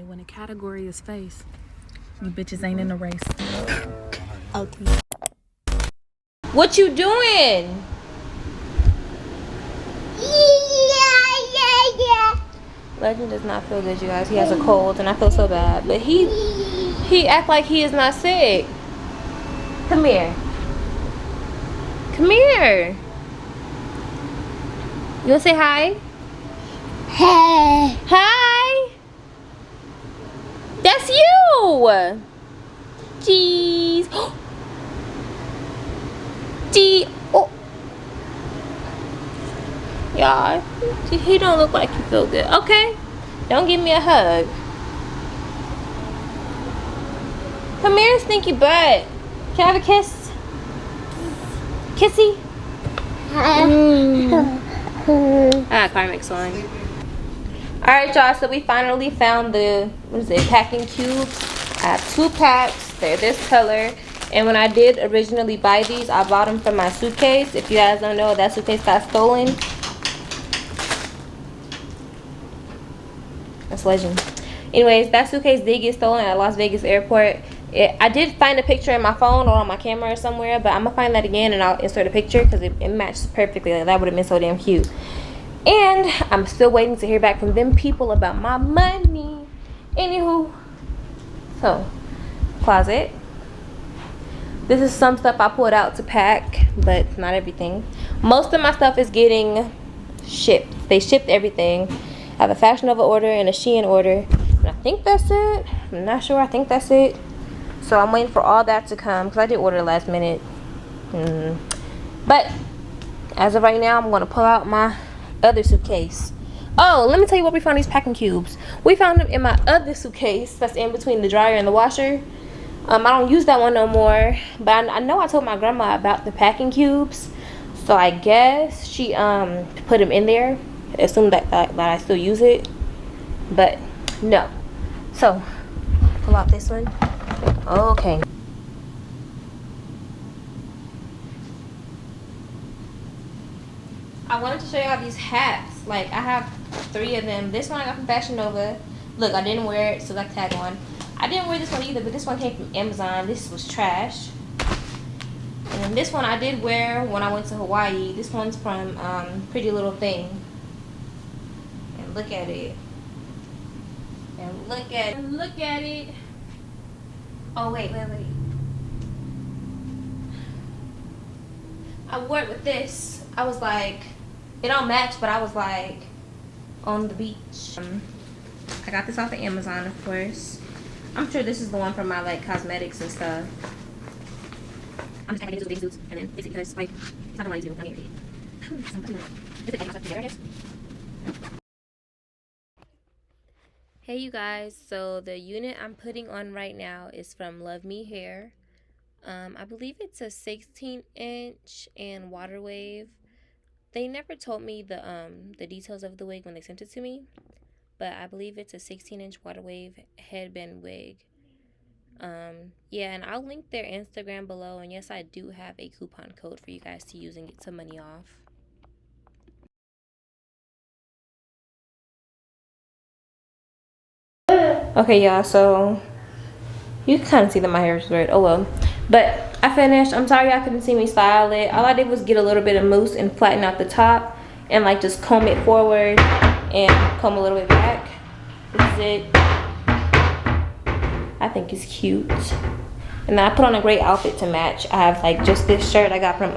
When the category is face, you bitches ain't in the race. Okay. What you doing? Legend does not feel good, you guys. He has a cold and I feel so bad. But he act like he is not sick. Come here. Come here. You wanna say hi? Hey. Hi. That's you. Jeez. Gee. Oh. Y'all, he don't look like you feel good. Okay. Don't give me a hug. Come here, stinky butt. Can I have a kiss? Kissy? I got Carmex on. Alright, y'all, so we finally found the, what is it, packing cubes. I have 2 packs. They're this color. And when I did originally buy these, I bought them from my suitcase. If you guys don't know, that suitcase got stolen. That's legend. Anyways, that suitcase did get stolen at Las Vegas airport. I did find a picture in my phone or on my camera or somewhere, but I'm gonna find that again and I'll insert a picture because it matches perfectly. Like, that would have been so damn cute. And I'm still waiting to hear back from them people about my money. Anywho, so closet. This is some stuff I pulled out to pack, but not everything. Most of my stuff is getting shipped. They shipped everything. I have a Fashion Nova order and a Shein order. And I think that's it. I'm not sure. I think that's it. So I'm waiting for all that to come because I did order last minute. But as of right now, I'm going to pull out my other suitcase. Oh, let me tell you where we found these packing cubes. We found them in my other suitcase that's in between the dryer and the washer. I don't use that one no more, but I know I told my grandma about the packing cubes, so I guess she put them in there, assumed that I still use it, but no. So pull out this one. Okay. I wanted to show y'all these hats. Like, I have 3 of them. This one I got from Fashion Nova. Look, I didn't wear it, so I tag on. I didn't wear this one either, but this one came from Amazon. This was trash. And then this one I did wear when I went to Hawaii. This one's from Pretty Little Thing. And look at it. And look at it. And look at it. Oh, wait. I wore it with this. I was like, it don't match, but I was like on the beach. I got this off of Amazon, of course. I'm sure this is the one for my like cosmetics and stuff. I'm just packing these bathing suits and then it's because like it's not the one I need to. Hey you guys, so the unit I'm putting on right now is from Love Me Hair. I believe it's a 16-inch and water wave. They never told me the details of the wig when they sent it to me, but I believe it's a 16-inch water wave headband wig. Yeah, and I'll link their Instagram below, and yes, I do have a coupon code for you guys to use and get some money off. Okay, y'all, so you can kind of see that my hair is red. Oh well. But I finished. I'm sorry y'all couldn't see me style it. All I did was get a little bit of mousse and flatten out the top and like just comb it forward and comb a little bit back. This is it. I think it's cute. And then I put on a great outfit to match. I have like just this shirt I got from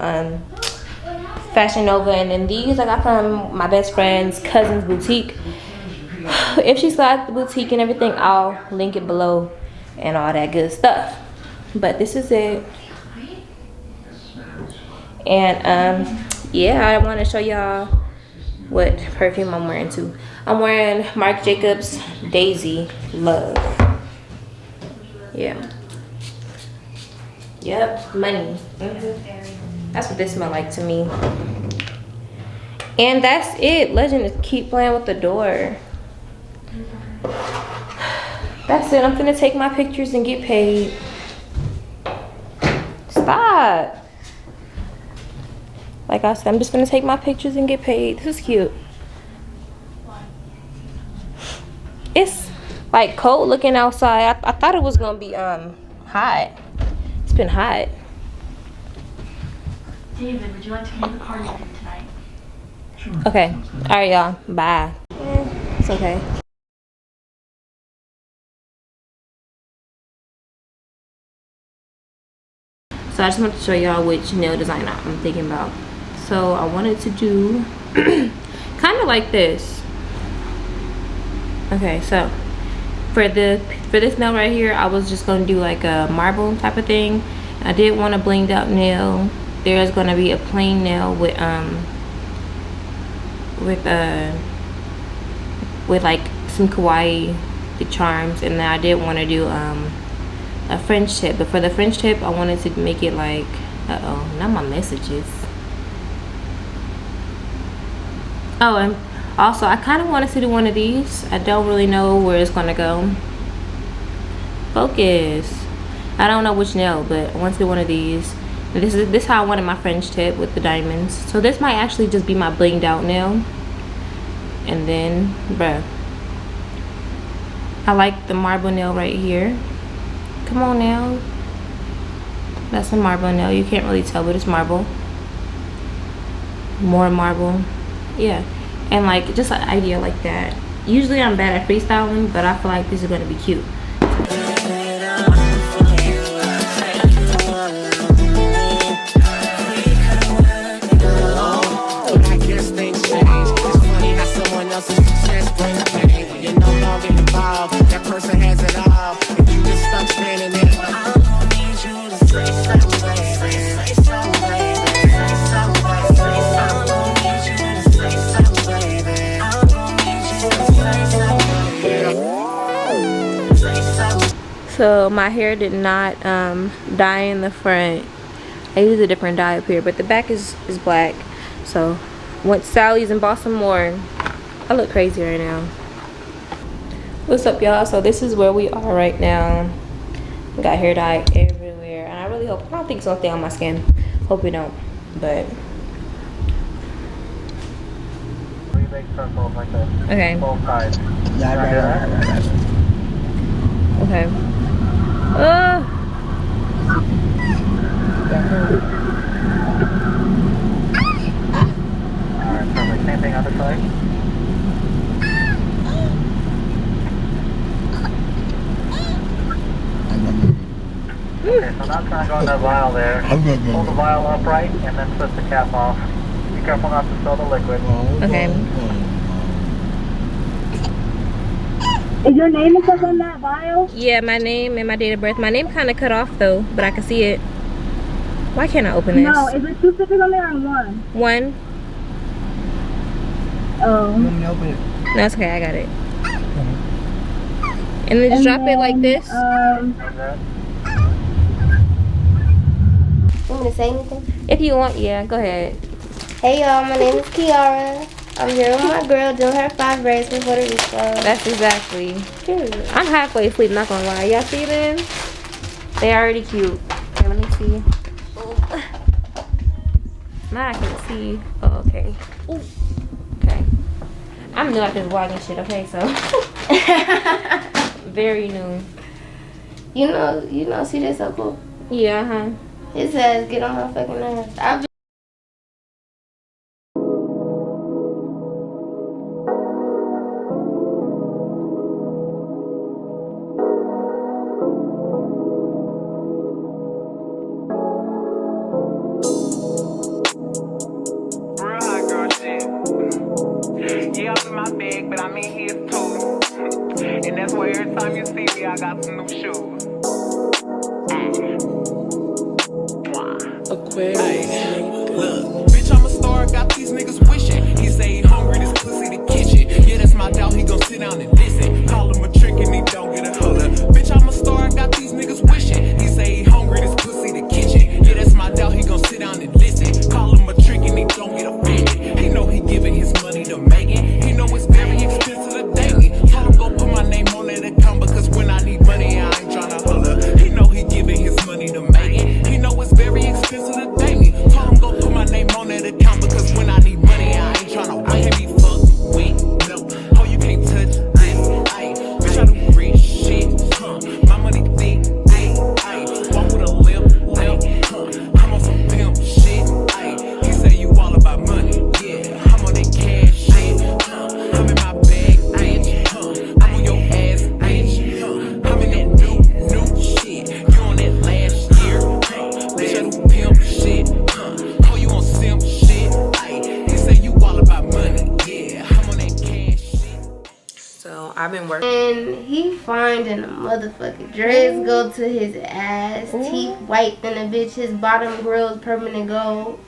Fashion Nova, and then these I got from my best friend's cousin's boutique. If she still at the boutique and everything, I'll link it below and all that good stuff. But this is it. And yeah, I want to show y'all what perfume I'm wearing too. I'm wearing Marc Jacobs Daisy Love. Yeah. Yep, money. That's what this smell like to me. And that's it. Legend is keep playing with the door. That's it. I'm gonna take my pictures and get paid. Stop. Like I said, I'm just gonna take my pictures and get paid. This is cute. It's like cold looking outside. I thought it was gonna be hot. It's been hot. David, would you like to come to the party with me tonight? Sure. Okay. All right, y'all. Bye. It's okay. So I just wanted to show y'all which nail design I'm thinking about. So I wanted to do kind of like this. Okay, so for this nail right here, I was just gonna do like a marble type of thing. I did want a blinged out nail. There's gonna be a plain nail with like some kawaii charms, and then I did want to do a French tip. But for the French tip, I wanted to make it like not my messages. Oh, and also I kind of wanted to do one of these. I don't really know where it's gonna go. Focus. I don't know which nail, but I want to do one of these. And this is how I wanted my French tip with the diamonds. So this might actually just be my blinged out nail. And then, bruh, I like the marble nail right here. Come on now. That's a marble nail. You can't really tell, but it's marble. More marble. Yeah. And like just an idea like that. Usually I'm bad at freestyling, but I feel like this is gonna be cute. So my hair did not dye in the front. I used a different dye up here, but the back is black. So went to Sally's and bought some more. I look crazy right now. What's up, y'all? So this is where we are right now. We got hair dye everywhere, and I really hope, I don't think it's gonna stay on my skin. Hope it don't, but okay. Okay. Alright, perfect. Same thing other side. Okay, so now I'm trying to go in that vial there. Hold the vial upright and then twist the cap off. Be careful not to spill the liquid. Okay. Is your name and stuff on that vial? Yeah, my name and my date of birth. My name kind of cut off though, but I can see it. Why can't I open this? No, is it 2 stickers on there or one? One. Oh. You want me to open it? No, it's okay. I got it. And then just drop it like this. Want me to say anything? If you want, yeah, go ahead. Hey y'all, my name is Kiara. I'm here with my girl doing her 5 braids from Puerto Rico. That's exactly. I'm halfway asleep, not gonna lie. Y'all see them? They already cute. Okay, let me see. Now I can see. Oh, okay. Ooh. Okay. I'm new at this vlogging shit, okay, so. Very new. You know, see this so cool? Yeah, huh? It says, get on my fucking nerves. I got some new shoes. Look, bitch, I'm a star, got these niggas wishing. He say he hungry, this pussy the kitchen. Yeah, that's my doubt, he gon' sit down and listen. Call him a trick and he don't get a hold up. Bitch, I'm a star, got these niggas wishing. He say he hungry, this pussy the kitchen. Yeah, that's my doubt, he gon' sit down and listen. Call him a trick and he don't get offended. He know he giving his money to Megan. He know it's very expensive to date me. Told him go put my name on that account because when I need money, I ain't tryna holler. He know he giving his money to Megan. He know it's very expensive to date me. Told him been working. And he fine in the motherfucking dreads go to his ass, teeth white than a bitch, his bottom grill's permanent gold.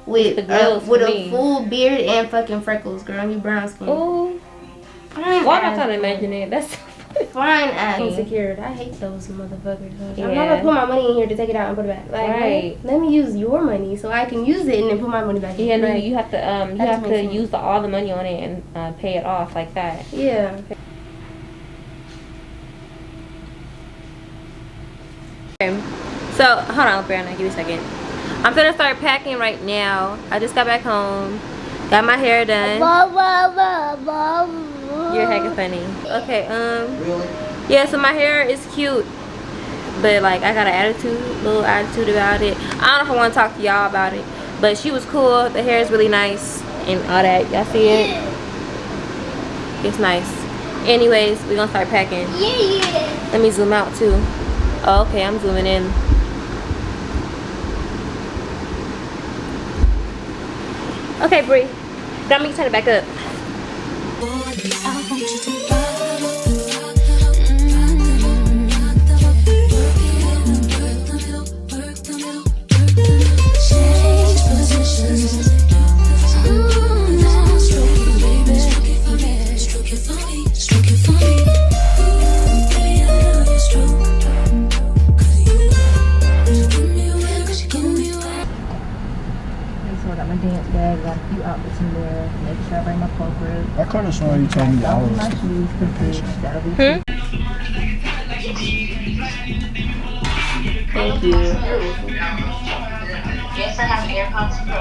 With a full beard and fucking freckles, girl. You brown skin. Ooh. Why am I trying to imagine it? That's fine ass. Insecure. I hate those motherfuckers. Yeah. I'm not gonna put my money in here to take it out and put it back. Like, right. Let me use your money so I can use it and then put my money back in. Yeah, no, right. you have to use all the money on it and pay it off like that. Yeah. Okay. So hold on, Brianna, give me a second. I'm gonna start packing right now. I just got back home, got my hair done. You're heckin' funny. Okay, yeah, so my hair is cute, but like I got an little attitude about it. I don't know if I want to talk to y'all about it, but she was cool. The hair is really nice and all that. Y'all see it? It's nice. Anyways, we're gonna start packing. Yeah. Let me zoom out too. Oh, okay, I'm zooming in. Okay, Bree. Now me turn it back up. Dance bag, got a few outfits in there. Make sure I bring my corporate. I could have sworn you told me I was. My shoes, that'll be Thank you. Yes, I have AirPods Pro.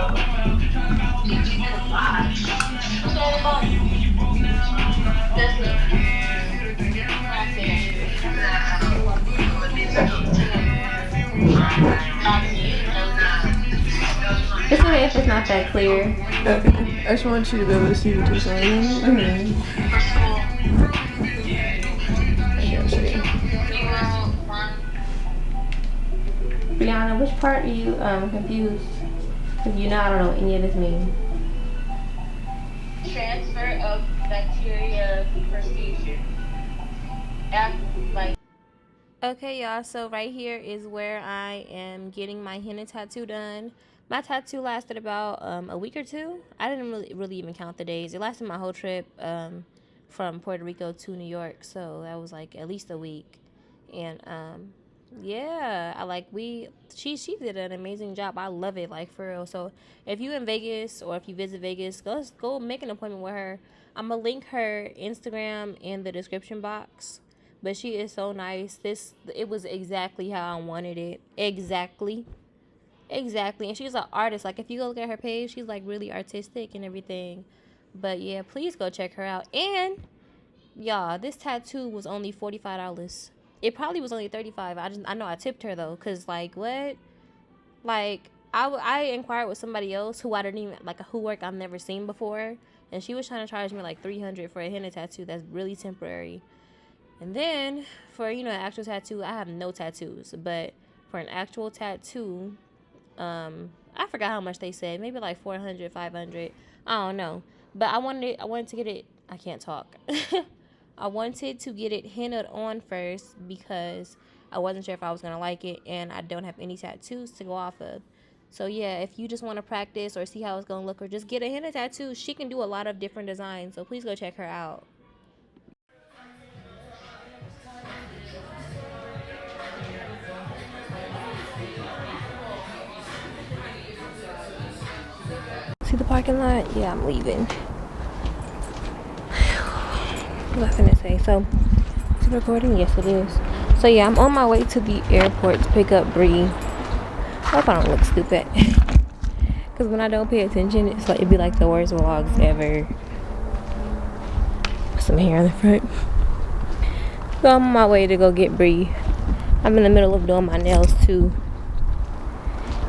It's okay if it's not that clear. Okay. I just want you to be able to see what you're saying. Brianna, which part are you confused? Because you know I don't know what any of this means. Transfer of bacteria perfusion. Okay, y'all, so right here is where I am getting my henna tattoo done. My tattoo lasted about a week or two. I didn't really even count the days. It lasted my whole trip from Puerto Rico to New York, so that was like at least a week. And yeah, she did an amazing job. I love it, like, for real. So if you in Vegas or if you visit Vegas, go make an appointment with her. I'm gonna link her Instagram in the description box. But she is so nice. It was exactly how I wanted it. Exactly. And she's an artist. Like, if you go look at her page, she's like really artistic and everything. But yeah, please go check her out. And y'all, this tattoo was only $45. It probably was only $35. I know I tipped her though, cause like what? Like I inquired with somebody else who I didn't even who work I've never seen before, and she was trying to charge me like $300 for a henna tattoo that's really temporary. And then for an actual tattoo, I have no tattoos, but for an actual tattoo, I forgot how much they said, maybe like $400, $500, I don't know. But I wanted to get it. I can't talk. I wanted to get it hennaed on first because I wasn't sure if I was gonna like it, and I don't have any tattoos to go off of. So yeah, if you just want to practice or see how it's gonna look, or just get a henna tattoo, she can do a lot of different designs. So please go check her out. See the parking lot? Yeah, I'm leaving. What was I gonna say? So, is it recording? Yes, it is. So yeah, I'm on my way to the airport to pick up Bree. I hope I don't look stupid. Because when I don't pay attention, it'd be like the worst vlogs ever. Some hair in the front. So I'm on my way to go get Bree. I'm in the middle of doing my nails too.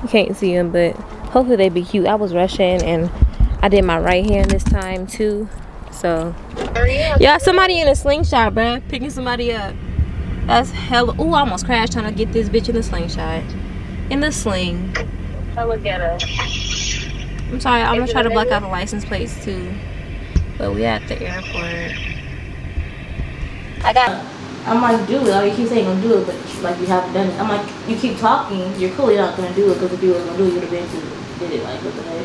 You can't see them, but hopefully they be cute. I was rushing and I did my right hand this time too. So yeah, somebody in a slingshot, bruh, picking somebody up. That's hella. Ooh, I almost crashed trying to get this bitch in the slingshot. In the sling. I look at her. I'm sorry, I'm gonna try to block out the license plates too. But we at the airport. I got. I'm like, do it. Like, you keep saying you're gonna do it, but like you haven't done it. I'm like, you keep talking, you're clearly not gonna do it, because if you were gonna do it, you would have been to did it. Like, what the heck?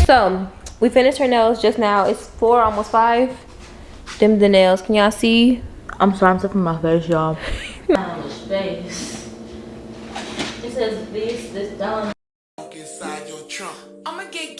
So we finished her nails just now. It's 4, almost 5. Them the nails. Can y'all see? I'm sorry, I'm stuffing my face, y'all. Face. It says this done. Inside your trunk. I'ma get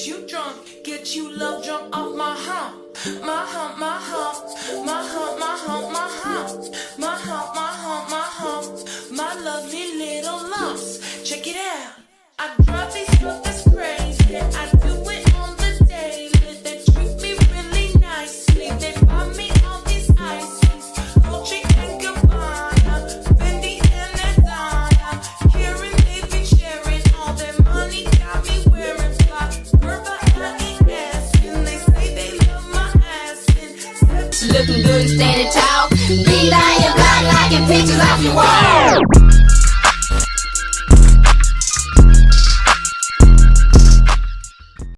you drunk, get you love drunk off my hump, my hump, my hump, my hump, my hump, my hump, my hump, my hump, my hump, my lovely little lumps. Check it out. I drive these suckers crazy. I do it on the daily. They treat me really nicely. They buy me all these ices, Dolce and Gabbana, Fendi and Adana. Hearing they be sharing all their money, got me wearing fly. Gerber, I ain't asking. They say they love my ass. Looking good, standing tall. Be lying, blind, liking pictures off your wall.